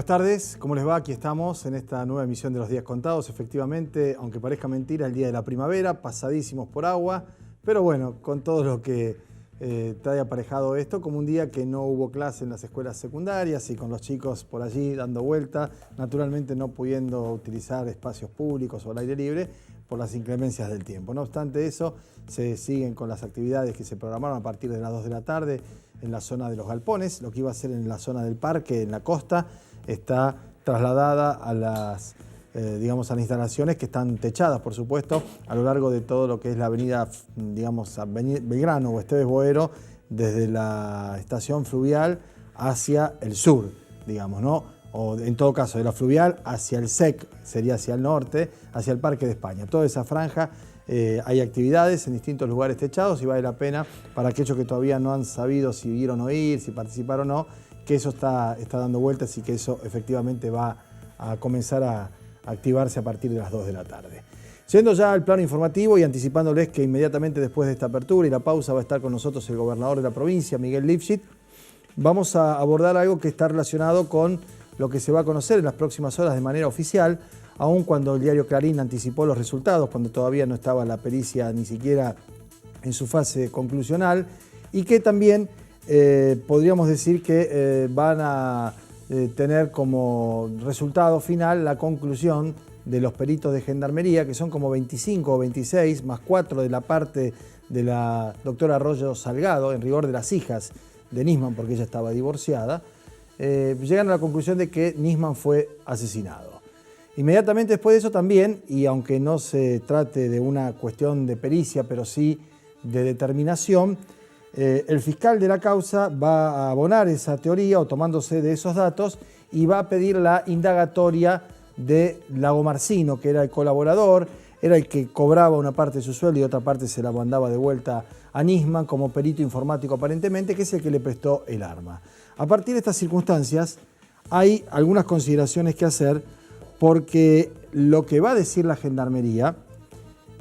tardes, ¿cómo les va? Aquí estamos en esta nueva emisión de Los Días Contados. Efectivamente, aunque parezca mentira, el día de la primavera, pasadísimos por agua, pero bueno, con todo lo que trae aparejado esto, como un día que no hubo clase en las escuelas secundarias y con los chicos por allí dando vuelta, naturalmente no pudiendo utilizar espacios públicos o al aire libre por las inclemencias del tiempo. No obstante eso, se siguen con las actividades que se programaron a partir de las 2 de la tarde en la zona de los galpones. Lo que iba a ser en la zona del parque, en la costa, está trasladada a las a las instalaciones que están techadas, por supuesto, a lo largo de todo lo que es la avenida, Belgrano o Esteves Boero, desde la estación fluvial hacia el sur, digamos, ¿no? O en todo caso, de la fluvial hacia el SEC, sería hacia el norte, hacia el Parque de España. Toda esa franja hay actividades en distintos lugares techados y vale la pena para aquellos que todavía no han sabido si vieron o ir, si participaron o no, que eso está dando vueltas y que eso efectivamente va a comenzar a activarse a partir de las 2 de la tarde. Yendo ya al plano informativo y anticipándoles que inmediatamente después de esta apertura y la pausa va a estar con nosotros el gobernador de la provincia, Miguel Lifschit, vamos a abordar algo que está relacionado con lo que se va a conocer en las próximas horas de manera oficial, aun cuando el diario Clarín anticipó los resultados, cuando todavía no estaba la pericia ni siquiera en su fase conclusional, y que también podríamos decir que van a tener como resultado final la conclusión de los peritos de Gendarmería, que son como 25 o 26, más 4 de la parte de la doctora Arroyo Salgado, en rigor de las hijas de Nisman, porque ella estaba divorciada, llegan a la conclusión de que Nisman fue asesinado. Inmediatamente después de eso también, y aunque no se trate de una cuestión de pericia, pero sí de determinación, el fiscal de la causa va a abonar esa teoría o tomándose de esos datos y va a pedir la indagatoria de Lagomarsino, que era el colaborador, era el que cobraba una parte de su sueldo y otra parte se la mandaba de vuelta a Nisman como perito informático aparentemente, que es el que le prestó el arma. A partir de estas circunstancias hay algunas consideraciones que hacer porque lo que va a decir la Gendarmería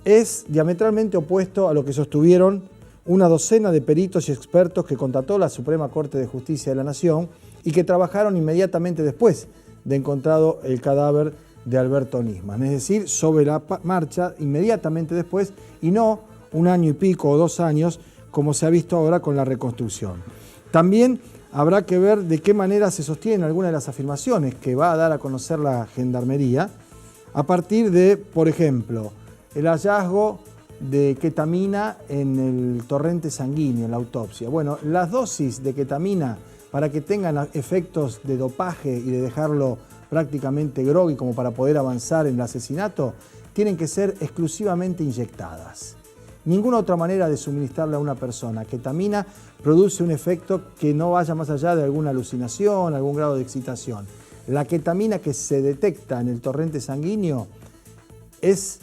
es diametralmente opuesto a lo que sostuvieron una docena de peritos y expertos que contrató la Suprema Corte de Justicia de la Nación y que trabajaron inmediatamente después de encontrado el cadáver de Alberto Nisman, es decir, sobre la marcha inmediatamente después y no un año y pico o 2 años como se ha visto ahora con la reconstrucción. También habrá que ver de qué manera se sostienen algunas de las afirmaciones que va a dar a conocer la Gendarmería a partir de, por ejemplo, el hallazgo de ketamina en el torrente sanguíneo, en la autopsia. Bueno, las dosis de ketamina para que tengan efectos de dopaje y de dejarlo prácticamente groggy como para poder avanzar en el asesinato, tienen que ser exclusivamente inyectadas. Ninguna otra manera de suministrarle a una persona ketamina produce un efecto que no vaya más allá de alguna alucinación, algún grado de excitación. La ketamina que se detecta en el torrente sanguíneo es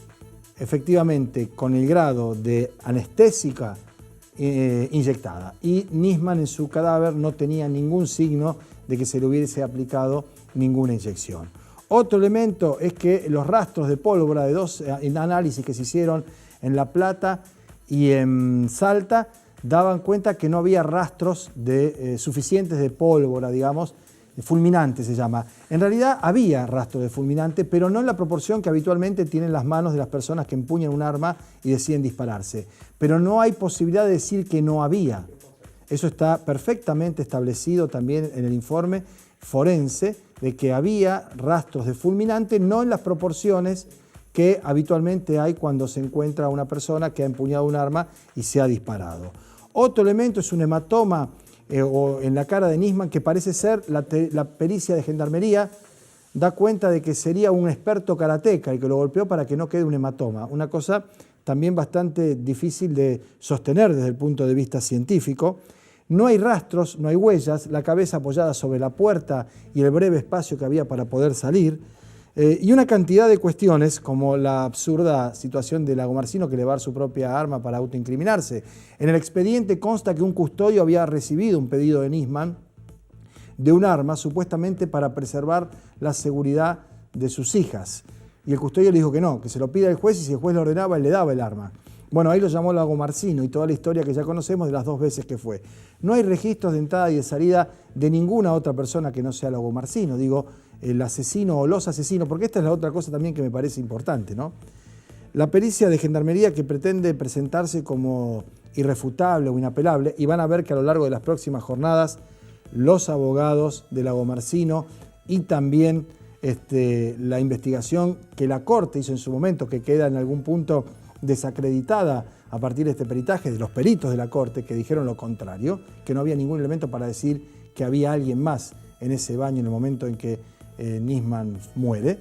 efectivamente con el grado de anestésica inyectada. Y Nisman en su cadáver no tenía ningún signo de que se le hubiese aplicado ninguna inyección. Otro elemento es que los rastros de pólvora de 2 análisis que se hicieron en La Plata y en Salta daban cuenta que no había rastros suficientes de pólvora, digamos, fulminante se llama. En realidad había rastros de fulminante, pero no en la proporción que habitualmente tienen las manos de las personas que empuñan un arma y deciden dispararse. Pero no hay posibilidad de decir que no había. Eso está perfectamente establecido también en el informe forense de que había rastros de fulminante, no en las proporciones que habitualmente hay cuando se encuentra una persona que ha empuñado un arma y se ha disparado. Otro elemento es un hematoma o en la cara de Nisman, que parece ser la pericia de Gendarmería, da cuenta de que sería un experto karateca el que lo golpeó para que no quede un hematoma. Una cosa también bastante difícil de sostener desde el punto de vista científico. No hay rastros, no hay huellas, la cabeza apoyada sobre la puerta y el breve espacio que había para poder salir. Y una cantidad de cuestiones, como la absurda situación de Lagomarsino que le va a dar su propia arma para autoincriminarse. En el expediente consta que un custodio había recibido un pedido de Nisman de un arma, supuestamente para preservar la seguridad de sus hijas. Y el custodio le dijo que no, que se lo pida el juez y si el juez lo ordenaba, él le daba el arma. Bueno, ahí lo llamó Lagomarsino y toda la historia que ya conocemos de las 2 veces que fue. No hay registros de entrada y de salida de ninguna otra persona que no sea Lagomarsino. Digo, el asesino o los asesinos, porque esta es la otra cosa también que me parece importante, ¿no? La pericia de Gendarmería que pretende presentarse como irrefutable o inapelable, y van a ver que a lo largo de las próximas jornadas los abogados de Lagomarsino y también la investigación que la Corte hizo en su momento, que queda en algún punto desacreditada a partir de este peritaje de los peritos de la Corte que dijeron lo contrario, que no había ningún elemento para decir que había alguien más en ese baño en el momento en que Nisman muere.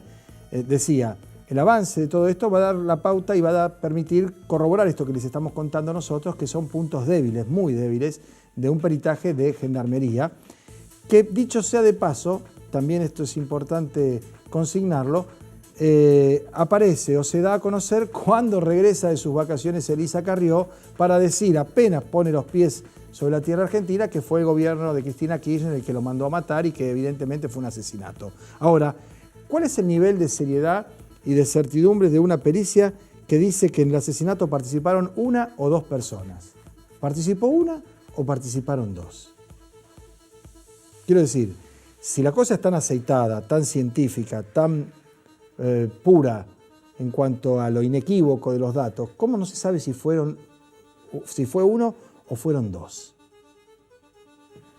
Decía, el avance de todo esto va a dar la pauta y va a permitir corroborar esto que les estamos contando nosotros, que son puntos débiles, muy débiles, de un peritaje de Gendarmería, que dicho sea de paso, también esto es importante consignarlo, aparece o se da a conocer cuando regresa de sus vacaciones Elisa Carrió para decir, apenas pone los pies sobre la tierra argentina, que fue el gobierno de Cristina Kirchner el que lo mandó a matar y que evidentemente fue un asesinato. Ahora, ¿cuál es el nivel de seriedad y de certidumbre de una pericia que dice que en el asesinato participaron una o dos personas? ¿Participó una o participaron dos? Quiero decir, si la cosa es tan aceitada, tan científica, tan pura en cuanto a lo inequívoco de los datos, ¿cómo no se sabe si fue uno o fueron dos?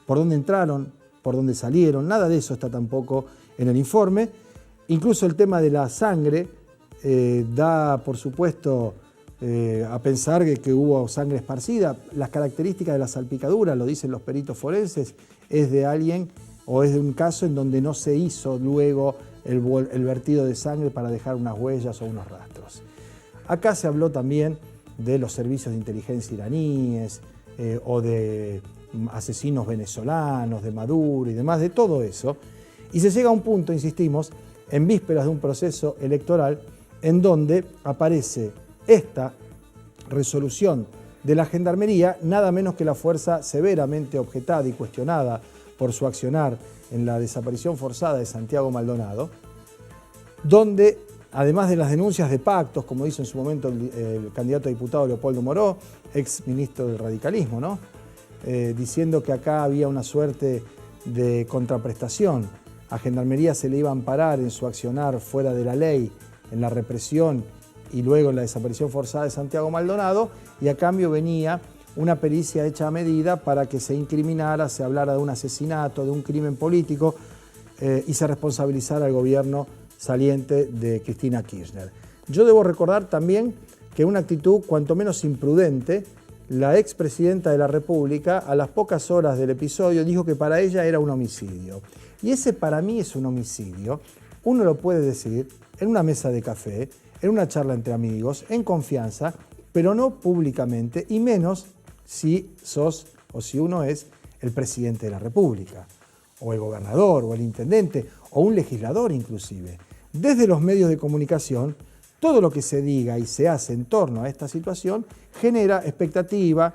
¿Por dónde entraron? ¿Por dónde salieron? Nada de eso está tampoco en el informe. Incluso el tema de la sangre da, por supuesto, a pensar que hubo sangre esparcida. Las características de la salpicadura, lo dicen los peritos forenses, es de alguien o es de un caso en donde no se hizo luego el vertido de sangre para dejar unas huellas o unos rastros. Acá se habló también de los servicios de inteligencia iraníes o de asesinos venezolanos, de Maduro y demás, de todo eso. Y se llega a un punto, insistimos, en vísperas de un proceso electoral en donde aparece esta resolución de la Gendarmería, nada menos que la fuerza severamente objetada y cuestionada por su accionar en la desaparición forzada de Santiago Maldonado, donde, además de las denuncias de pactos, como hizo en su momento el candidato a diputado Leopoldo Moró, ex ministro del radicalismo, ¿no? Diciendo que acá había una suerte de contraprestación. A Gendarmería se le iba a amparar en su accionar fuera de la ley, en la represión y luego en la desaparición forzada de Santiago Maldonado, y a cambio venía una pericia hecha a medida para que se incriminara, se hablara de un asesinato, de un crimen político y se responsabilizara al gobierno saliente de Cristina Kirchner. Yo debo recordar también que una actitud cuanto menos imprudente, la expresidenta de la República, a las pocas horas del episodio, dijo que para ella era un homicidio. Y ese para mí es un homicidio. Uno lo puede decir en una mesa de café, en una charla entre amigos, en confianza, pero no públicamente, y menos si sos o si uno es el presidente de la República, o el gobernador, o el intendente, o un legislador inclusive. Desde los medios de comunicación, todo lo que se diga y se hace en torno a esta situación genera expectativa,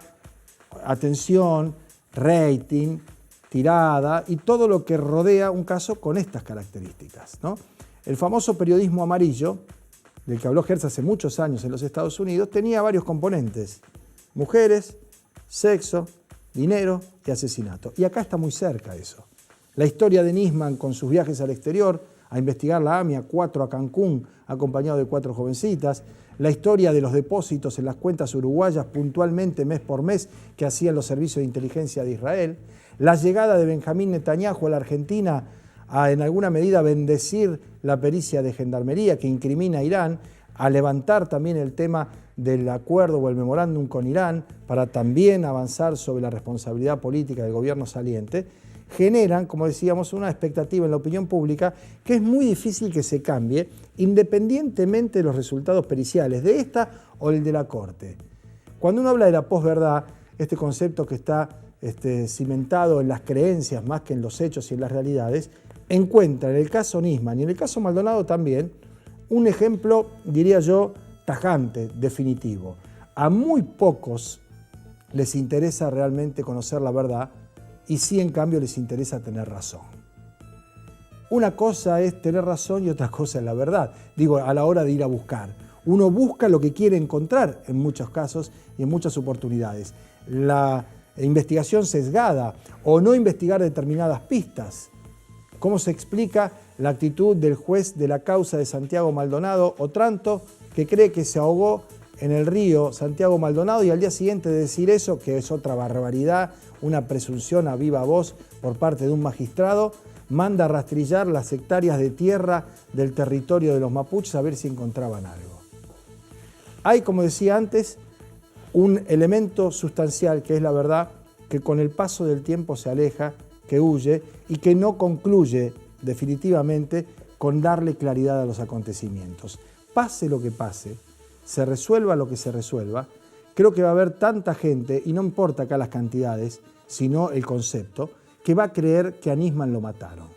atención, rating, tirada y todo lo que rodea un caso con estas características, ¿no? El famoso periodismo amarillo, del que habló Hertz hace muchos años en los Estados Unidos, tenía varios componentes: mujeres, sexo, dinero y asesinato. Y acá está muy cerca eso. La historia de Nisman con sus viajes al exterior, a investigar la AMIA, 4 a Cancún, acompañado de 4 jovencitas, la historia de los depósitos en las cuentas uruguayas puntualmente mes por mes que hacían los servicios de inteligencia de Israel, la llegada de Benjamín Netanyahu a la Argentina a en alguna medida bendecir la pericia de Gendarmería que incrimina a Irán, a levantar también el tema del acuerdo o el memorándum con Irán para también avanzar sobre la responsabilidad política del gobierno saliente, generan, como decíamos, una expectativa en la opinión pública que es muy difícil que se cambie independientemente de los resultados periciales de esta o el de la Corte. Cuando uno habla de la posverdad, este concepto que está cimentado en las creencias más que en los hechos y en las realidades, encuentra en el caso Nisman y en el caso Maldonado también un ejemplo, diría yo, tajante, definitivo. A muy pocos les interesa realmente conocer la verdad y sí, en cambio, les interesa tener razón. Una cosa es tener razón y otra cosa es la verdad. Digo, a la hora de ir a buscar. Uno busca lo que quiere encontrar en muchos casos y en muchas oportunidades. La investigación sesgada o no investigar determinadas pistas. ¿Cómo se explica la actitud del juez de la causa de Santiago Maldonado Otranto, que cree que se ahogó en el río Santiago Maldonado, y al día siguiente de decir eso, que es otra barbaridad, una presunción a viva voz por parte de un magistrado, manda a rastrillar las hectáreas de tierra del territorio de los mapuches a ver si encontraban algo. Hay, como decía antes, un elemento sustancial que es la verdad, que con el paso del tiempo se aleja, que huye y que no concluye definitivamente con darle claridad a los acontecimientos. Pase lo que pase, se resuelva lo que se resuelva, creo que va a haber tanta gente, y no importa acá las cantidades, sino el concepto, que va a creer que a Nisman lo mataron.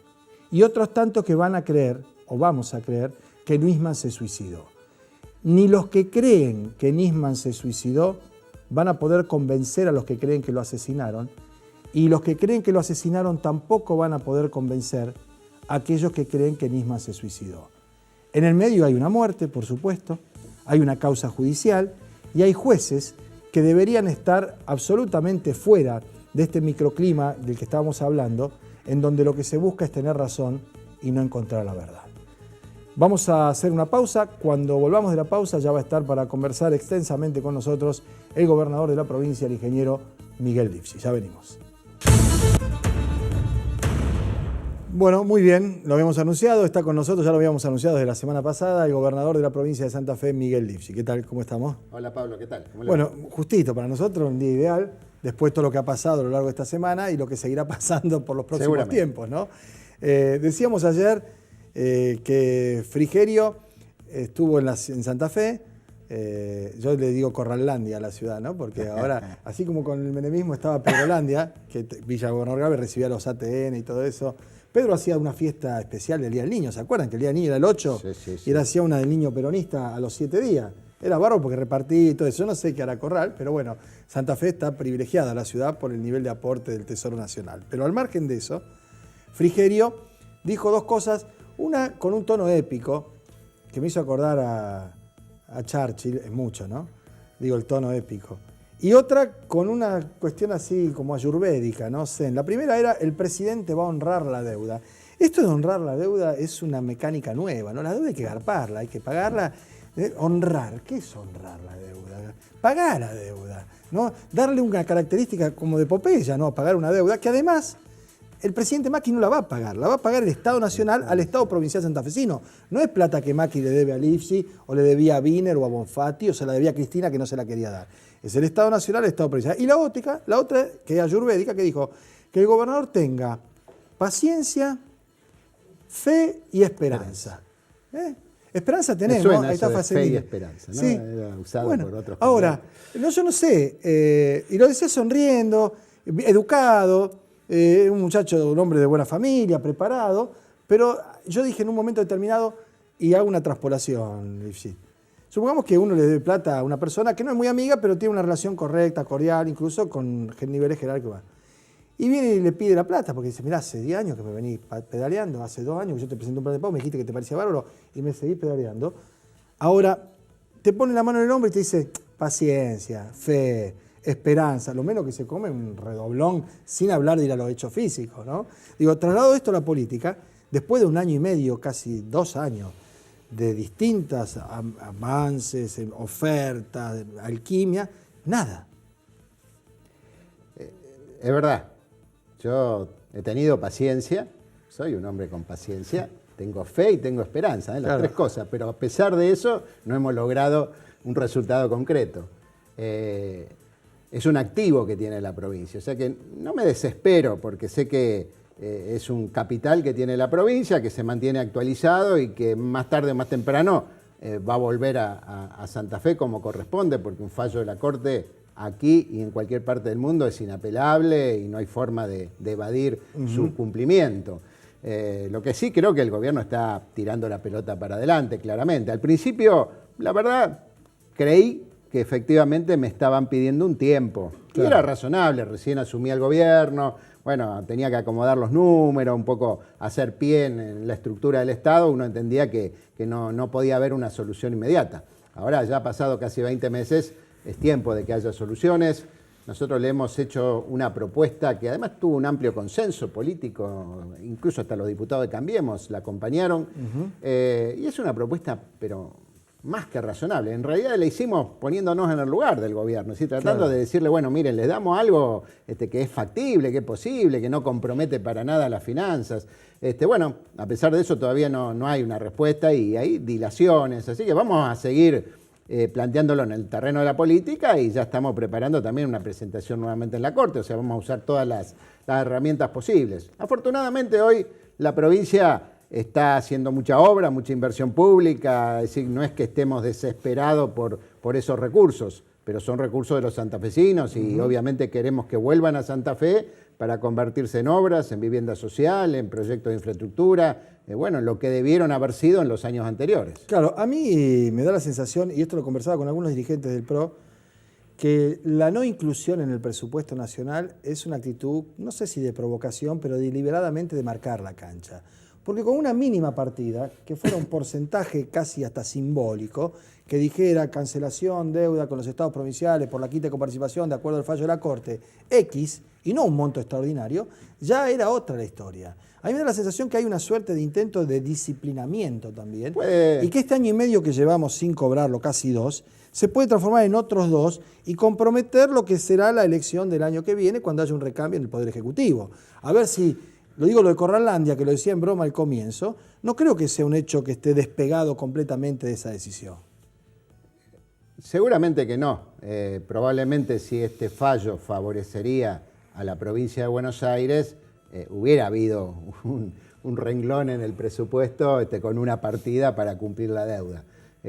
Y otros tantos que van a creer, o vamos a creer, que Nisman se suicidó. Ni los que creen que Nisman se suicidó van a poder convencer a los que creen que lo asesinaron, y los que creen que lo asesinaron tampoco van a poder convencer a aquellos que creen que Nisman se suicidó. En el medio hay una muerte, por supuesto, hay una causa judicial y hay jueces que deberían estar absolutamente fuera de este microclima del que estábamos hablando, en donde lo que se busca es tener razón y no encontrar la verdad. Vamos a hacer una pausa. Cuando volvamos de la pausa ya va a estar para conversar extensamente con nosotros el gobernador de la provincia, el ingeniero Miguel Lifsi. Ya venimos. Bueno, muy bien, lo habíamos anunciado, está con nosotros, ya lo habíamos anunciado desde la semana pasada, el gobernador de la provincia de Santa Fe, Miguel Lifsi. ¿Qué tal? ¿Cómo estamos? Hola Pablo, ¿qué tal? Bueno, justito para nosotros, un día ideal, después de todo lo que ha pasado a lo largo de esta semana y lo que seguirá pasando por los próximos tiempos, ¿no? Decíamos ayer que Frigerio estuvo en Santa Fe, yo le digo Corralandia a la ciudad, ¿no? Porque ahora, así como con el menemismo estaba Pedrolandia, que Villa Gobernador Galvez recibía los ATN y todo eso. Pedro hacía una fiesta especial del Día del Niño, ¿se acuerdan? Que el Día del Niño era el 8 sí. Y él hacía una del niño peronista a los 7 días. Era barro porque repartía y todo eso. Yo no sé qué hará Corral, pero bueno, Santa Fe está privilegiada, la ciudad, por el nivel de aporte del Tesoro Nacional. Pero al margen de eso, Frigerio dijo dos cosas, una con un tono épico, que me hizo acordar a Churchill, es mucho, ¿no? Digo, el tono épico. Y otra con una cuestión así como ayurvédica, no sé. La primera era, el presidente va a honrar la deuda. Esto de honrar la deuda es una mecánica nueva, ¿no? La deuda hay que garparla, hay que pagarla. Honrar, ¿qué es honrar la deuda? Pagar la deuda, ¿no? Darle una característica como de Popeye, ¿no? Pagar una deuda que además el presidente Macri no la va a pagar el Estado Nacional al Estado Provincial santafesino. No es plata que Macri le debe a Lifsi, o le debía a Wiener o a Bonfatti, o se la debía a Cristina que no se la quería dar. Es el Estado Nacional, el Estado Provincial. Y la otra, que es ayurvédica, que dijo que el gobernador tenga paciencia, fe y esperanza. Esperanza tenemos, suena ahí está eso de facilito. fe y esperanza, ¿no? Sí. Era usado Bueno, por otros. ahora, yo no sé, y lo decía sonriendo, educado, un muchacho, un hombre de buena familia, preparado, pero yo dije en un momento determinado, y hago una transpolación, Lifsi. Supongamos que uno le debe plata a una persona que no es muy amiga, pero tiene una relación correcta, cordial, incluso con niveles jerárquicos. Y viene y le pide la plata, porque dice, mirá, hace 10 años que me venís pedaleando, hace 2 años que yo te presenté un plan de pago, me dijiste que te parecía bárbaro y me seguís pedaleando. Ahora, te pone la mano en el hombro y te dice, paciencia, fe, esperanza, lo menos que se come un redoblón, sin hablar de ir a los hechos físicos, ¿no? Digo, trasladado esto a la política, después de 1 año y medio, casi 2 años, de distintas avances, ofertas, alquimia, nada. Es verdad, yo he tenido paciencia, soy un hombre con paciencia, tengo fe y tengo esperanza, las tres cosas, pero a pesar de eso no hemos logrado un resultado concreto. Es un activo que tiene la provincia, o sea que no me desespero porque sé que es un capital que tiene la provincia, que se mantiene actualizado y que más tarde o más temprano va a volver a Santa Fe como corresponde, porque un fallo de la Corte aquí y en cualquier parte del mundo es inapelable y no hay forma de evadir su cumplimiento. Lo que sí creo que el gobierno está tirando la pelota para adelante, claramente. Al principio, la verdad, creí que efectivamente me estaban pidiendo un tiempo. Claro. Y era razonable, recién asumí el gobierno, bueno, tenía que acomodar los números, un poco hacer pie en la estructura del Estado, uno entendía que no podía haber una solución inmediata. Ahora ya ha pasado casi 20 meses, es tiempo de que haya soluciones. nosotros le hemos hecho una propuesta que además tuvo un amplio consenso político, incluso hasta los diputados de Cambiemos la acompañaron, y es una propuesta, pero más que razonable. En realidad la hicimos poniéndonos en el lugar del gobierno, ¿sí? Tratando de decirle, bueno, miren, les damos algo que es factible, que es posible, que no compromete para nada las finanzas. Bueno, a pesar de eso todavía no hay una respuesta y hay dilaciones, así que vamos a seguir planteándolo en el terreno de la política y ya estamos preparando también una presentación nuevamente en la Corte, o sea, vamos a usar todas las herramientas posibles. Afortunadamente hoy la provincia está haciendo mucha obra, mucha inversión pública, es decir, no es que estemos desesperados por esos recursos, pero son recursos de los santafesinos y obviamente queremos que vuelvan a Santa Fe para convertirse en obras, en vivienda social, en proyectos de infraestructura, bueno, lo que debieron haber sido en los años anteriores. Claro, a mí me da la sensación, y esto lo conversaba con algunos dirigentes del PRO, que la no inclusión en el presupuesto nacional es una actitud, no sé si de provocación, pero deliberadamente de marcar la cancha. Porque con una mínima partida, que fuera un porcentaje casi hasta simbólico, que dijera cancelación, deuda con los estados provinciales por la quita de coparticipación de acuerdo al fallo de la Corte, X, y no un monto extraordinario, ya era otra la historia. A mí me da la sensación que hay una suerte de intento de disciplinamiento también, y que este año y medio que llevamos sin cobrarlo, casi 2, se puede transformar en otros 2 y comprometer lo que será la elección del año que viene cuando haya un recambio en el Poder Ejecutivo. A ver si... Lo digo lo de Corralandia, que lo decía en broma al comienzo, no creo que sea un hecho que esté despegado completamente de esa decisión. Seguramente que no. Probablemente si este fallo favorecería a la provincia de Buenos Aires, hubiera habido un renglón en el presupuesto con una partida para cumplir la deuda.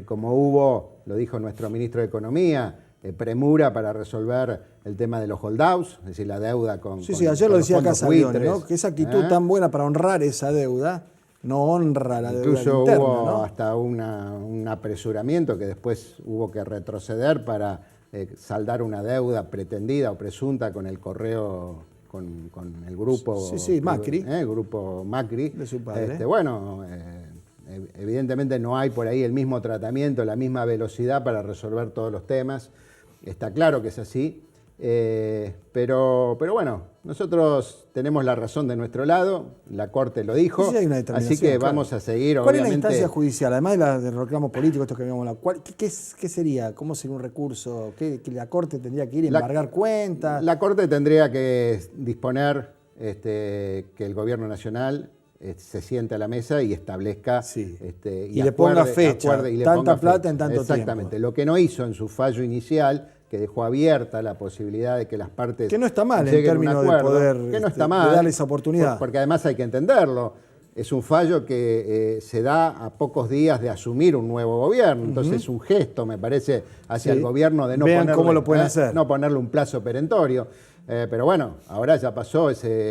Como hubo, lo dijo nuestro ministro de Economía, premura para resolver el tema de los holdouts, es decir, la deuda con Sí, ayer lo decía Casabione, ¿no? Que esa actitud tan buena para honrar esa deuda, no honra la deuda interna, incluso hubo ¿no? hasta un apresuramiento que después hubo que retroceder para saldar una deuda pretendida o presunta con el correo, con el grupo... Sí, Macri. El grupo Macri. De su padre. Evidentemente no hay por ahí el mismo tratamiento, la misma velocidad para resolver todos los temas. Está claro que es así, pero bueno, nosotros tenemos la razón de nuestro lado, la Corte lo dijo, sí, hay una así que vamos a seguir, ¿Cuál obviamente. es la instancia judicial? Además del reclamo político, esto que habíamos hablado, ¿qué sería? ¿Cómo sería un recurso? ¿Que la Corte tendría que ir a embargar cuentas? La Corte tendría que disponer que el Gobierno Nacional se siente a la mesa y establezca y le ponga fecha, tanta plata en tanto tiempo. Exactamente, lo que no hizo en su fallo inicial, que dejó abierta la posibilidad de que las partes que no está mal en términos de poder que no está mal, de darle esa oportunidad. Porque además hay que entenderlo, es un fallo que se da a pocos días de asumir un nuevo gobierno, entonces es un gesto, me parece, hacia el gobierno de no cómo lo pueden hacer. No ponerle un plazo perentorio, pero bueno, ahora ya pasó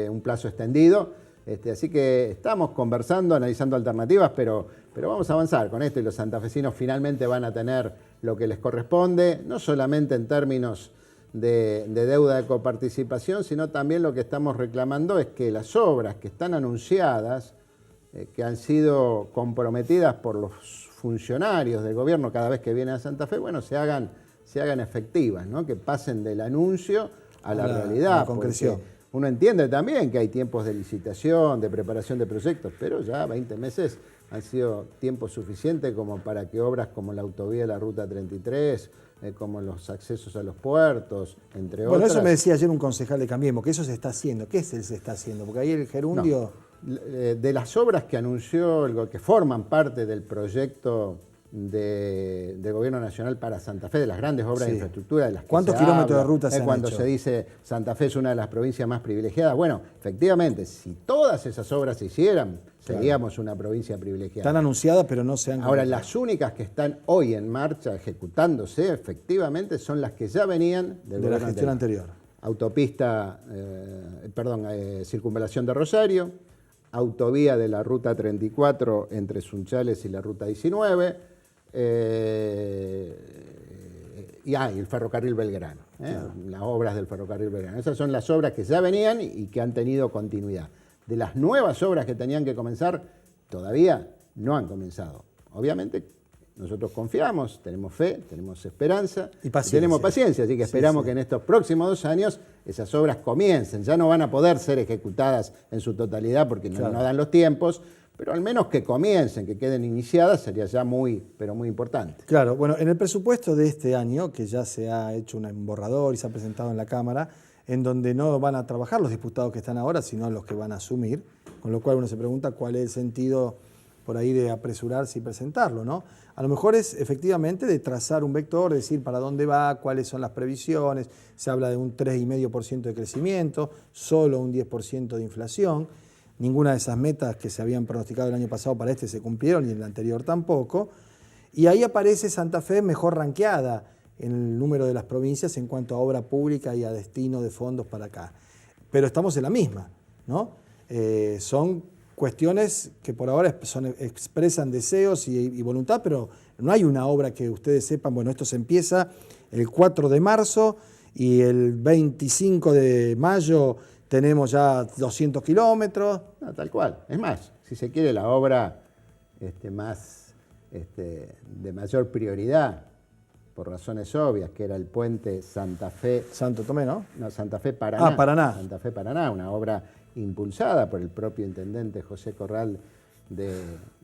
un plazo extendido. Así que estamos conversando, analizando alternativas, pero vamos a avanzar con esto y los santafesinos finalmente van a tener lo que les corresponde, no solamente en términos de deuda de coparticipación, sino también lo que estamos reclamando es que las obras que están anunciadas, que han sido comprometidas por los funcionarios del gobierno cada vez que vienen a Santa Fe, bueno, se hagan efectivas, ¿no? Que pasen del anuncio a la realidad. A la concreción. Uno entiende también que hay tiempos de licitación, de preparación de proyectos, pero ya 20 meses han sido tiempo suficiente como para que obras como la autovía de la Ruta 33, como los accesos a los puertos, entre otras... Bueno, eso me decía ayer un concejal de Cambiemos, que eso se está haciendo. ¿Qué se está haciendo? Porque ahí el gerundio... No. De las obras que anunció, que forman parte del proyecto de Gobierno Nacional para Santa Fe, de las grandes obras de infraestructura, de las que ¿cuántos kilómetros de ruta se han cuando hecho? Se dice Santa Fe es una de las provincias más privilegiadas. Bueno, efectivamente, si todas esas obras se hicieran, seríamos una provincia privilegiada. Están anunciadas, pero no se han... Ahora, las únicas que están hoy en marcha, ejecutándose, efectivamente, son las que ya venían de la gestión anterior. Autopista, circunvalación de Rosario, autovía de la Ruta 34 entre Sunchales y la Ruta 19, y el ferrocarril Belgrano, las obras del ferrocarril Belgrano. Esas son las obras que ya venían y que han tenido continuidad. De las nuevas obras que tenían que comenzar, todavía no han comenzado. Obviamente nosotros confiamos, tenemos fe, tenemos esperanza y paciencia. Tenemos paciencia, así que esperamos que en estos próximos 2 años esas obras comiencen. Ya no van a poder ser ejecutadas en su totalidad porque no dan los tiempos, pero al menos que comiencen, que queden iniciadas, sería ya pero muy importante. Claro, bueno, en el presupuesto de este año, que ya se ha hecho un borrador y se ha presentado en la Cámara, en donde no van a trabajar los diputados que están ahora, sino los que van a asumir, con lo cual uno se pregunta cuál es el sentido por ahí de apresurarse y presentarlo, ¿no? A lo mejor es efectivamente de trazar un vector, decir para dónde va, cuáles son las previsiones, se habla de un 3,5% de crecimiento, solo un 10% de inflación, ninguna de esas metas que se habían pronosticado el año pasado para este se cumplieron y en el anterior tampoco, y ahí aparece Santa Fe mejor ranqueada en el número de las provincias en cuanto a obra pública y a destino de fondos para acá. Pero estamos en la misma, ¿no? Son cuestiones que por ahora expresan deseos y voluntad, pero no hay una obra que ustedes sepan, bueno, esto se empieza el 4 de marzo y el 25 de mayo tenemos ya 200 kilómetros. No, tal cual. Es más, si se quiere la obra de mayor prioridad, por razones obvias, que era el puente Santa Fe... Santo Tomé, ¿no? No, Santa Fe Paraná. Ah, Paraná. Santa Fe Paraná, una obra impulsada por el propio intendente José Corral de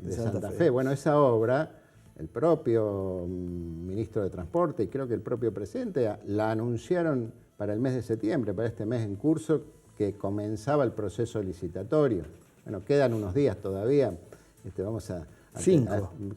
Santa Fe. Bueno, esa obra, el propio ministro de Transporte y creo que el propio presidente la anunciaron para el mes de septiembre, para este mes en curso, que comenzaba el proceso licitatorio. Bueno, quedan unos días todavía,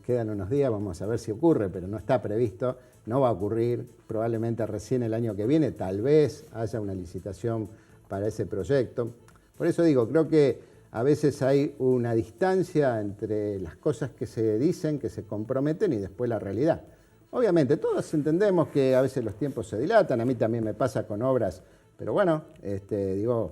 quedan unos días, vamos a ver si ocurre, pero no está previsto, no va a ocurrir, probablemente recién el año que viene, tal vez haya una licitación para ese proyecto. Por eso digo, creo que a veces hay una distancia entre las cosas que se dicen, que se comprometen y después la realidad. Obviamente, todos entendemos que a veces los tiempos se dilatan, a mí también me pasa con obras, pero bueno,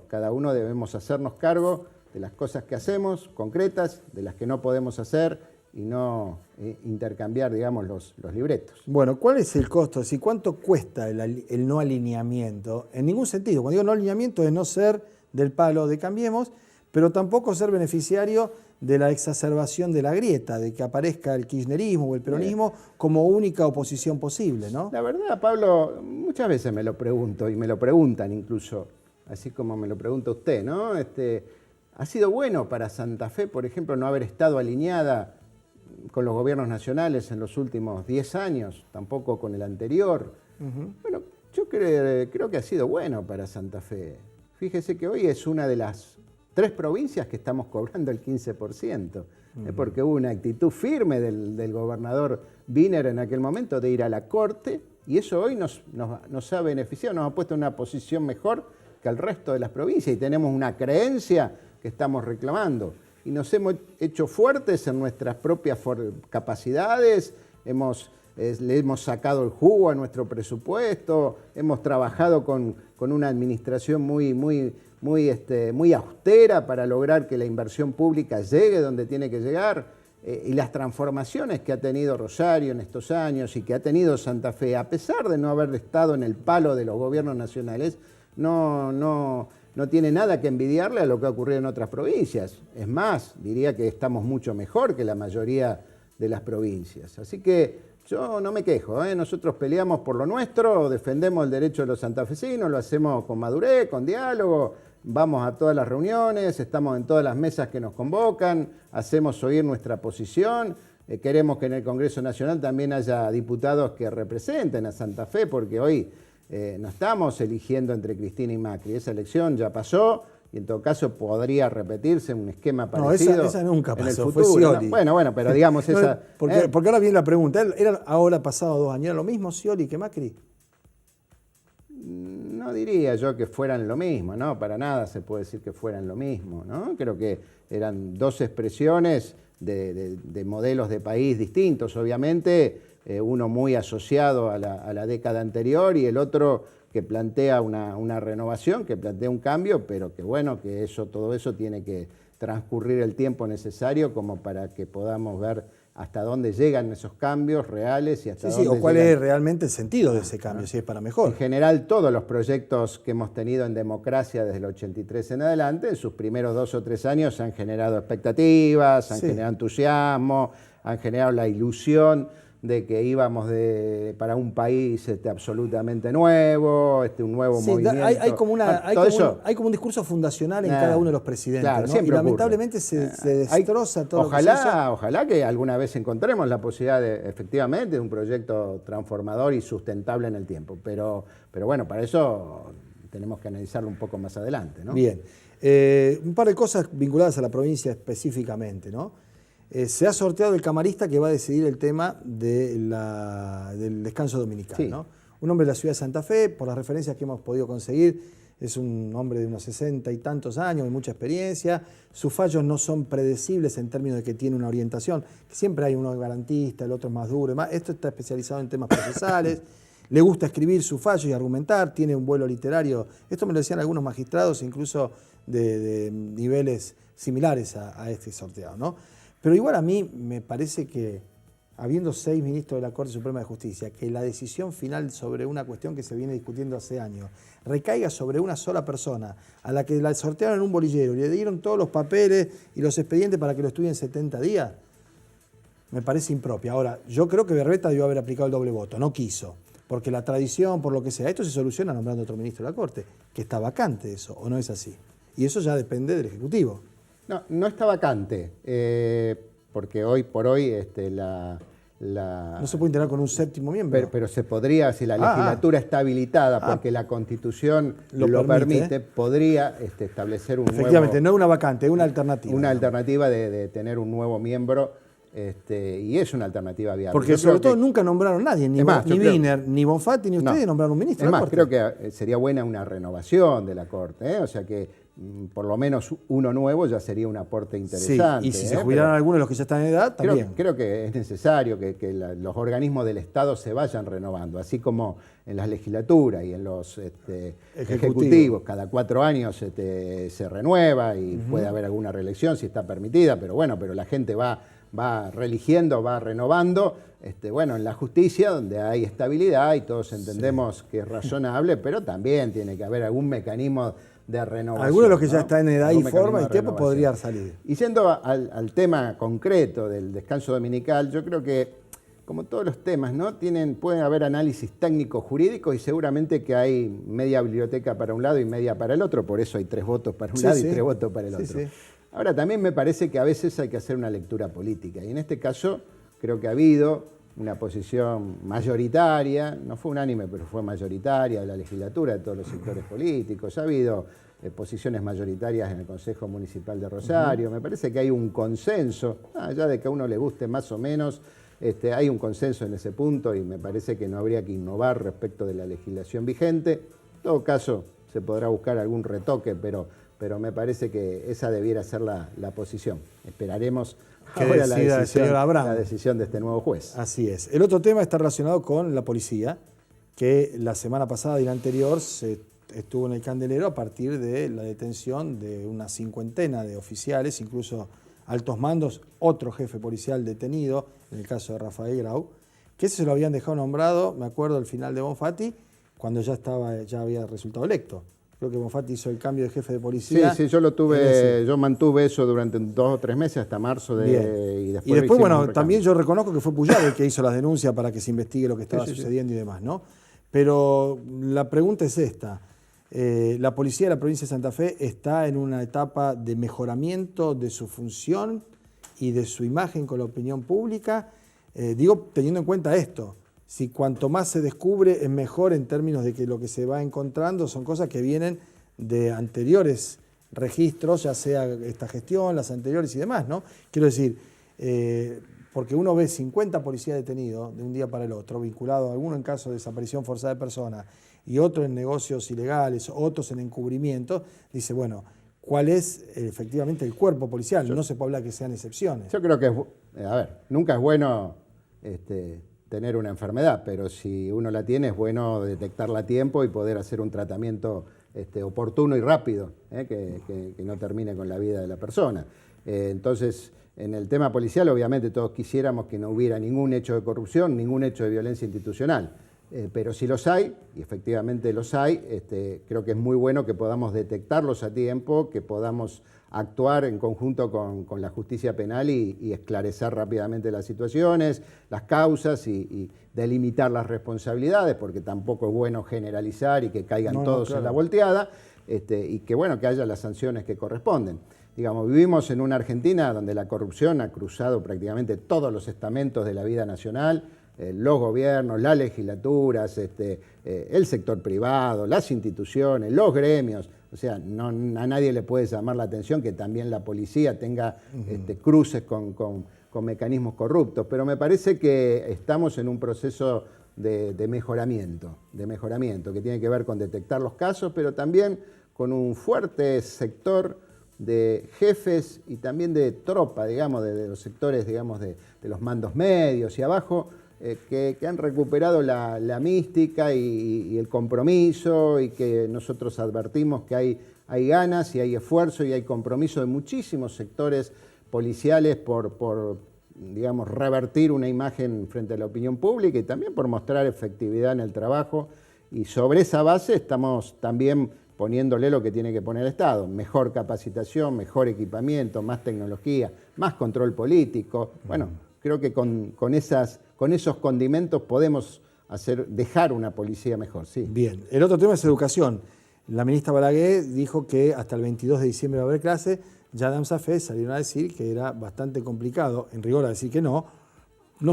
cada uno debemos hacernos cargo de las cosas que hacemos, concretas, de las que no podemos hacer y no intercambiar, digamos, los libretos. Bueno, ¿cuál es el costo? ¿Cuánto cuesta el no alineamiento? En ningún sentido. Cuando digo no alineamiento es no ser del palo de Cambiemos, pero tampoco ser beneficiario de la exacerbación de la grieta, de que aparezca el kirchnerismo o el peronismo como única oposición posible, ¿no? La verdad, Pablo, muchas veces me lo pregunto y me lo preguntan incluso, así como me lo pregunta usted, ¿no? ¿Ha sido bueno para Santa Fe, por ejemplo, no haber estado alineada con los gobiernos nacionales en los últimos 10 años, tampoco con el anterior? Bueno, yo creo que ha sido bueno para Santa Fe. Fíjese que hoy es una de las 3 provincias que estamos cobrando el 15%, porque hubo una actitud firme del gobernador Wiener en aquel momento de ir a la Corte, y eso hoy nos ha beneficiado, nos ha puesto en una posición mejor que el resto de las provincias, y tenemos una creencia que estamos reclamando. Y nos hemos hecho fuertes en nuestras propias capacidades, le hemos sacado el jugo a nuestro presupuesto, hemos trabajado con una administración muy austera para lograr que la inversión pública llegue donde tiene que llegar, y las transformaciones que ha tenido Rosario en estos años y que ha tenido Santa Fe, a pesar de no haber estado en el palo de los gobiernos nacionales, no tiene nada que envidiarle a lo que ha ocurrido en otras provincias. Es más, diría que estamos mucho mejor que la mayoría de las provincias. Así que yo no me quejo, nosotros peleamos por lo nuestro, defendemos el derecho de los santafesinos, lo hacemos con madurez, con diálogo, vamos a todas las reuniones, estamos en todas las mesas que nos convocan, hacemos oír nuestra posición, queremos que en el Congreso Nacional también haya diputados que representen a Santa Fe, porque hoy no estamos eligiendo entre Cristina y Macri, esa elección ya pasó, y en todo caso podría repetirse un esquema parecido. No, esa nunca pasó, en el futuro, fue Scioli. ¿no? Bueno, pero digamos esa... Porque ahora viene la pregunta, ¿era ahora pasado 2 años, ¿era lo mismo Scioli que Macri? No diría yo que fueran lo mismo, ¿no? Para nada se puede decir que fueran lo mismo, ¿no? Creo que eran 2 expresiones de modelos de país distintos, obviamente, uno muy asociado a la década anterior y el otro que plantea una renovación, que plantea un cambio, pero que bueno, que todo eso tiene que transcurrir el tiempo necesario como para que podamos ver hasta dónde llegan esos cambios reales y hasta dónde o cuál es realmente el sentido de ese cambio, si es para mejor. En general, todos los proyectos que hemos tenido en democracia desde el 83 en adelante, en sus primeros 2 o 3 años han generado expectativas, han generado entusiasmo, han generado la ilusión de que íbamos para un país absolutamente nuevo, un nuevo movimiento. Hay como un discurso fundacional en cada uno de los presidentes, claro, ¿no? Siempre y lamentablemente se destroza todo Ojalá que alguna vez encontremos la posibilidad efectivamente de un proyecto transformador y sustentable en el tiempo. Pero bueno, para eso tenemos que analizarlo un poco más adelante, ¿no? Bien. Un par de cosas vinculadas a la provincia específicamente, ¿no? Se ha sorteado el camarista que va a decidir el tema del descanso dominical, sí. ¿no? Un hombre de la ciudad de Santa Fe, por las referencias que hemos podido conseguir, es un hombre de unos 60 y tantos años, de mucha experiencia. Sus fallos no son predecibles en términos de que tiene una orientación. Siempre hay uno garantista, el otro es más duro. Esto está especializado en temas procesales. Le gusta escribir sus fallos y argumentar, tiene un vuelo literario. Esto me lo decían algunos magistrados, incluso de niveles similares a este sorteado, ¿no? Pero igual a mí me parece que, habiendo 6 ministros de la Corte Suprema de Justicia, que la decisión final sobre una cuestión que se viene discutiendo hace años recaiga sobre una sola persona, a la que la sortearon en un bolillero y le dieron todos los papeles y los expedientes para que lo estudien 70 días, me parece impropia. Ahora, yo creo que Berreta debió haber aplicado el doble voto, no quiso, porque la tradición, por lo que sea, esto se soluciona nombrando otro ministro de la Corte, que está vacante eso, ¿o no es así? Y eso ya depende del Ejecutivo. No está vacante, porque hoy por hoy no se puede integrar con un 7º miembro. Pero se podría, si la legislatura está habilitada, porque la Constitución lo permite, podría establecer un nuevo... Efectivamente, no es una vacante, es una alternativa. Una alternativa de tener un nuevo miembro, y es una alternativa viable. Porque sobre todo nunca nombraron a nadie, ni Wiener, ni Bonfatti, ni ustedes nombraron un ministro de la Corte. Creo que sería buena una renovación de la Corte, o sea que por lo menos uno nuevo ya sería un aporte interesante. Sí, y si se jubilaran algunos de los que ya están en edad, también. Creo que es necesario que los organismos del Estado se vayan renovando, así como en las legislaturas y en los ejecutivos. Cada 4 años se renueva y puede haber alguna reelección si está permitida, pero la gente va reeligiendo, va renovando. En la justicia, donde hay estabilidad y todos entendemos que es razonable, pero también tiene que haber algún mecanismo de renovación. Algunos de los que ya están en edad y forma y tiempo podrían salir. Y yendo al tema concreto del descanso dominical, yo creo que, como todos los temas, ¿no? Pueden haber análisis técnicos jurídicos y seguramente que hay media biblioteca para un lado y media para el otro, por eso hay 3 votos para un lado y 3 votos para el otro. Ahora, también me parece que a veces hay que hacer una lectura política, y en este caso creo que ha habido una posición mayoritaria, no fue unánime, pero fue mayoritaria de la legislatura, de todos los sectores políticos. Ha habido posiciones mayoritarias en el Consejo Municipal de Rosario. Me parece que hay un consenso, allá de que a uno le guste más o menos, hay un consenso en ese punto y me parece que no habría que innovar respecto de la legislación vigente. En todo caso, se podrá buscar algún retoque, pero me parece que esa debiera ser la posición. Esperaremos ahora la decisión de este nuevo juez. Así es. El otro tema está relacionado con la policía, que la semana pasada y la anterior se estuvo en el candelero a partir de la detención de una 50 de oficiales, incluso altos mandos, otro jefe policial detenido, en el caso de Rafael Grau, que ese se lo habían dejado nombrado, me acuerdo al final de Bonfatti, cuando ya había resultado electo. Creo que Bonfatti hizo el cambio de jefe de policía. Sí, yo mantuve eso durante 2 o 3 meses hasta marzo. Y después también yo reconozco que fue Puyaro el que hizo las denuncias para que se investigue lo que estaba sucediendo y demás, ¿no? Pero la pregunta es esta. La policía de la provincia de Santa Fe está en una etapa de mejoramiento de su función y de su imagen con la opinión pública. Digo, teniendo en cuenta esto. Si cuanto más se descubre es mejor en términos de que lo que se va encontrando son cosas que vienen de anteriores registros, ya sea esta gestión, las anteriores y demás, ¿no? Quiero decir, porque uno ve 50 policías detenidos de un día para el otro, vinculados a alguno en caso de desaparición forzada de personas y otro en negocios ilegales, otros en encubrimiento, dice, bueno, ¿cuál es efectivamente el cuerpo policial? No se puede hablar que sean excepciones. Yo creo que, nunca es bueno tener una enfermedad, pero si uno la tiene es bueno detectarla a tiempo y poder hacer un tratamiento oportuno y rápido, que no termine con la vida de la persona. Entonces, en el tema policial, obviamente todos quisiéramos que no hubiera ningún hecho de corrupción, ningún hecho de violencia institucional, pero si los hay, y efectivamente los hay, creo que es muy bueno que podamos detectarlos a tiempo, que podamos actuar en conjunto con la justicia penal y esclarecer rápidamente las situaciones, las causas y delimitar las responsabilidades, porque tampoco es bueno generalizar y que caigan todos en la volteada, y que bueno, que haya las sanciones que corresponden. Digamos, vivimos en una Argentina donde la corrupción ha cruzado prácticamente todos los estamentos de la vida nacional, los gobiernos, las legislaturas, el sector privado, las instituciones, los gremios. O sea, a nadie le puede llamar la atención que también la policía tenga cruces con mecanismos corruptos. Pero me parece que estamos en un proceso de mejoramiento, que tiene que ver con detectar los casos, pero también con un fuerte sector de jefes y también de tropa, digamos, de los sectores, digamos, de los mandos medios y abajo, que han recuperado la mística y el compromiso, y que nosotros advertimos que hay ganas y hay esfuerzo y hay compromiso de muchísimos sectores policiales por digamos, revertir una imagen frente a la opinión pública y también por mostrar efectividad en el trabajo. Y sobre esa base estamos también poniéndole lo que tiene que poner el Estado: mejor capacitación, mejor equipamiento, más tecnología, más control político. Bueno, creo que con esos condimentos podemos dejar una policía mejor, sí. Bien, el otro tema es educación. La ministra Balaguer dijo que hasta el 22 de diciembre va a haber clase. Ya DAMSAFE salieron a decir que era bastante complicado, en rigor a decir que no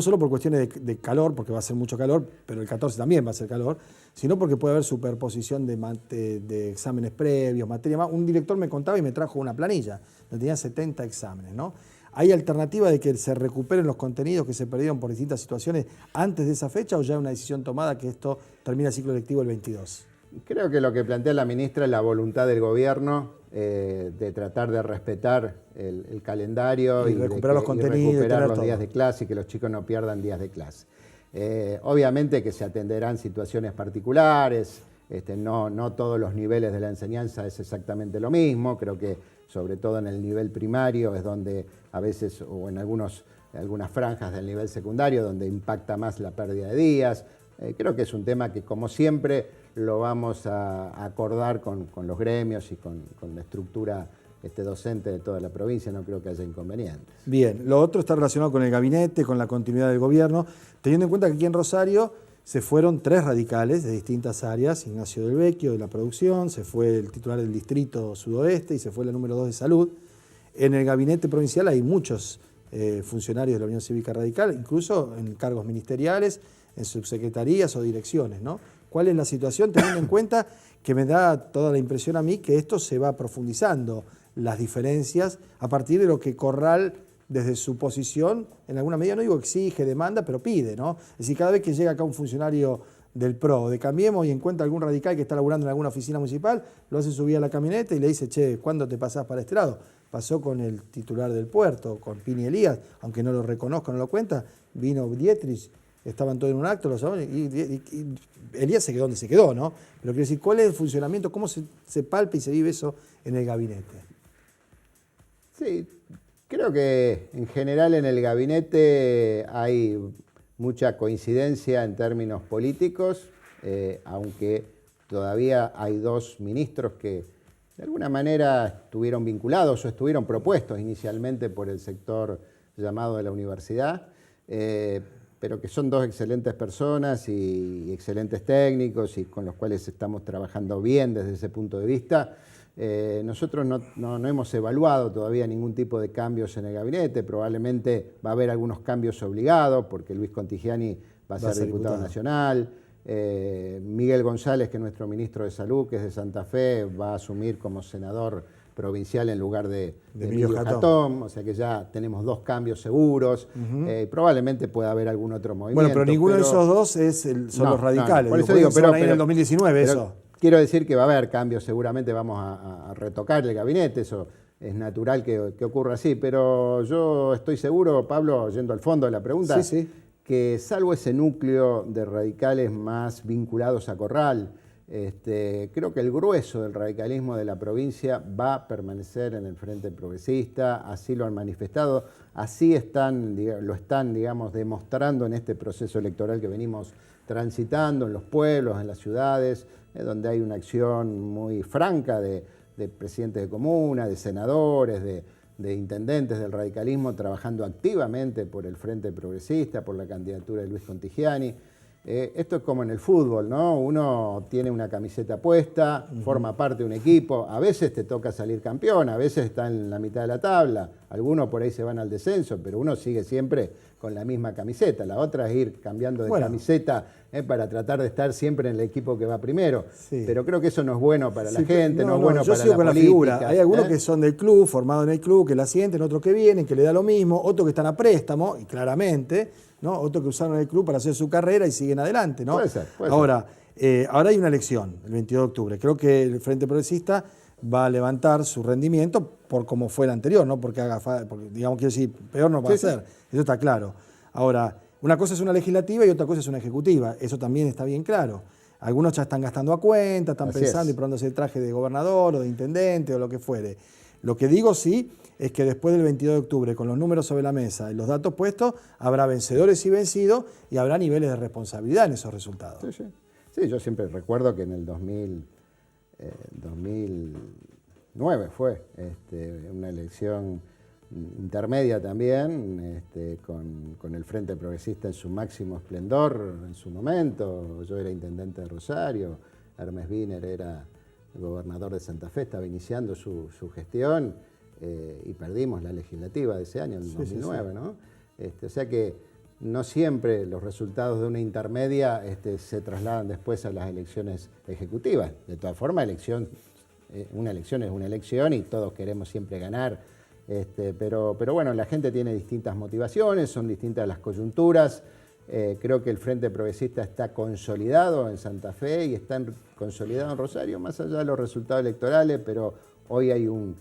solo por cuestiones de calor, porque va a ser mucho calor, pero el 14 también va a ser calor, sino porque puede haber superposición de exámenes previos, materia más. Un director me contaba y me trajo una planilla, donde tenía 70 exámenes, ¿no? ¿Hay alternativa de que se recuperen los contenidos que se perdieron por distintas situaciones antes de esa fecha, o ya hay una decisión tomada que esto termina el ciclo lectivo el 22? Creo que lo que plantea la ministra es la voluntad del gobierno de tratar de respetar el calendario y recuperar los contenidos, y recuperar los días de clase y que los chicos no pierdan días de clase. Obviamente que se atenderán situaciones particulares, no todos los niveles de la enseñanza es exactamente lo mismo. Creo que sobre todo en el nivel primario es donde a veces, o en algunas franjas del nivel secundario, donde impacta más la pérdida de días. Creo que es un tema que, como siempre, lo vamos a acordar con los gremios y con la estructura docente de toda la provincia. No creo que haya inconvenientes. Bien, lo otro está relacionado con el gabinete, con la continuidad del gobierno, teniendo en cuenta que aquí en Rosario se fueron 3 radicales de distintas áreas: Ignacio Del Vecchio de la producción, se fue el titular del distrito sudoeste y se fue la número 2 de salud. En el gabinete provincial hay muchos funcionarios de la Unión Cívica Radical, incluso en cargos ministeriales, en subsecretarías o direcciones, ¿no? ¿Cuál es la situación, teniendo en cuenta que me da toda la impresión a mí que esto se va profundizando, las diferencias, a partir de lo que Corral, desde su posición, en alguna medida, no digo exige, demanda, pero pide, ¿no? Es decir, cada vez que llega acá un funcionario del PRO, de Cambiemos, y encuentra algún radical que está laburando en alguna oficina municipal, lo hace subir a la camioneta y le dice: che, ¿cuándo te pasás para este lado? Pasó con el titular del puerto, con Pini Elías, aunque no lo reconozco, no lo cuenta, vino Dietrich, estaban todos en un acto, los saben, y Elías se quedó donde se quedó, ¿no? Pero quiero decir, ¿cuál es el funcionamiento? ¿Cómo se palpa y se vive eso en el gabinete? Sí, creo que en general en el gabinete hay mucha coincidencia en términos políticos, aunque todavía hay 2 ministros que de alguna manera estuvieron vinculados o estuvieron propuestos inicialmente por el sector llamado de la universidad, pero que son 2 excelentes personas y excelentes técnicos y con los cuales estamos trabajando bien desde ese punto de vista. Nosotros no hemos evaluado todavía ningún tipo de cambios en el gabinete. Probablemente va a haber algunos cambios obligados, porque Luis Contigiani va a ser diputado nacional. Miguel González, que es nuestro ministro de Salud, que es de Santa Fe, va a asumir como senador provincial en lugar de Emilio Jatón. O sea que ya tenemos 2 cambios seguros. Probablemente pueda haber algún otro movimiento. Bueno, pero ninguno de esos 2 son los radicales. Por eso digo, pero en el 2019 eso. Quiero decir que va a haber cambios, seguramente vamos a retocar el gabinete, eso es natural que ocurra así, pero yo estoy seguro, Pablo, yendo al fondo de la pregunta, que salvo ese núcleo de radicales más vinculados a Corral, creo que el grueso del radicalismo de la provincia va a permanecer en el Frente Progresista, así lo han manifestado, así lo están, digamos, demostrando en este proceso electoral que venimos transitando en los pueblos, en las ciudades, donde hay una acción muy franca de de presidentes de comunas, de senadores, de intendentes del radicalismo trabajando activamente por el Frente Progresista, por la candidatura de Luis Contigiani. Esto es como en el fútbol, ¿no? Uno tiene una camiseta puesta, forma parte de un equipo, a veces te toca salir campeón, a veces está en la mitad de la tabla, algunos por ahí se van al descenso, pero uno sigue siempre con la misma camiseta. La otra es ir cambiando de camiseta para tratar de estar siempre en el equipo que va primero. Sí. Pero creo que eso no es bueno para la gente, no es bueno para la política. Figura. Hay algunos que son del club, formados en el club, que la sienten, otros que vienen, que le da lo mismo, otros que están a préstamo, y claramente, ¿no? Otros que usaron el club para hacer su carrera y siguen adelante, ¿no? Puede ser. Ahora hay una elección, el 22 de octubre. Creo que el Frente Progresista va a levantar su rendimiento por como fue el anterior, no porque digamos, quiero decir, peor no va a ser. Eso está claro. Ahora, una cosa es una legislativa y otra cosa es una ejecutiva. Eso también está bien claro. Algunos ya están gastando a cuenta, están pensando y probándose el traje de gobernador o de intendente o lo que fuere. Lo que digo sí es que después del 22 de octubre, con los números sobre la mesa y los datos puestos, habrá vencedores y vencidos y habrá niveles de responsabilidad en esos resultados. Sí, yo siempre recuerdo que en el 2009 fue una elección intermedia también, con el Frente Progresista en su máximo esplendor en su momento. Yo era intendente de Rosario, Hermes Wiener era el gobernador de Santa Fe, estaba iniciando su gestión y perdimos la legislativa de ese año, en el 2009, ¿no? O sea que no siempre los resultados de una intermedia se trasladan después a las elecciones ejecutivas. De todas formas, una elección es una elección y todos queremos siempre ganar. Pero bueno, la gente tiene distintas motivaciones, son distintas las coyunturas. Creo que el Frente Progresista está consolidado en Santa Fe y está consolidado en Rosario, más allá de los resultados electorales, pero hoy hay un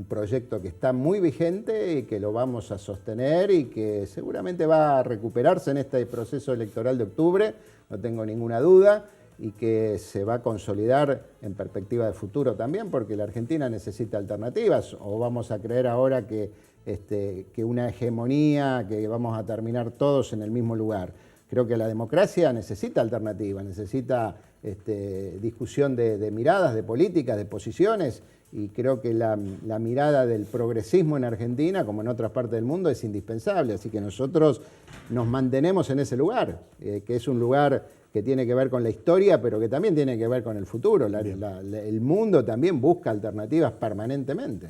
proyecto que está muy vigente y que lo vamos a sostener y que seguramente va a recuperarse en este proceso electoral de octubre, no tengo ninguna duda, y que se va a consolidar en perspectiva de futuro también, porque la Argentina necesita alternativas. O vamos a creer ahora que una hegemonía, que vamos a terminar todos en el mismo lugar. Creo que la democracia necesita alternativas, necesita discusión de miradas, de políticas, de posiciones, y creo que la mirada del progresismo en Argentina, como en otras partes del mundo, es indispensable. Así que nosotros nos mantenemos en ese lugar, que es un lugar que tiene que ver con la historia, pero que también tiene que ver con el futuro. El mundo también busca alternativas permanentemente.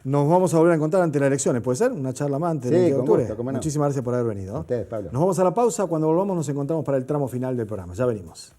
Nos vamos a volver a encontrar ante las elecciones, ¿puede ser? Una charla más antes del 20 de octubre. Gusto, cómo no. Muchísimas gracias por haber venido. A ustedes, Pablo. Nos vamos a la pausa. Cuando volvamos nos encontramos para el tramo final del programa. Ya venimos.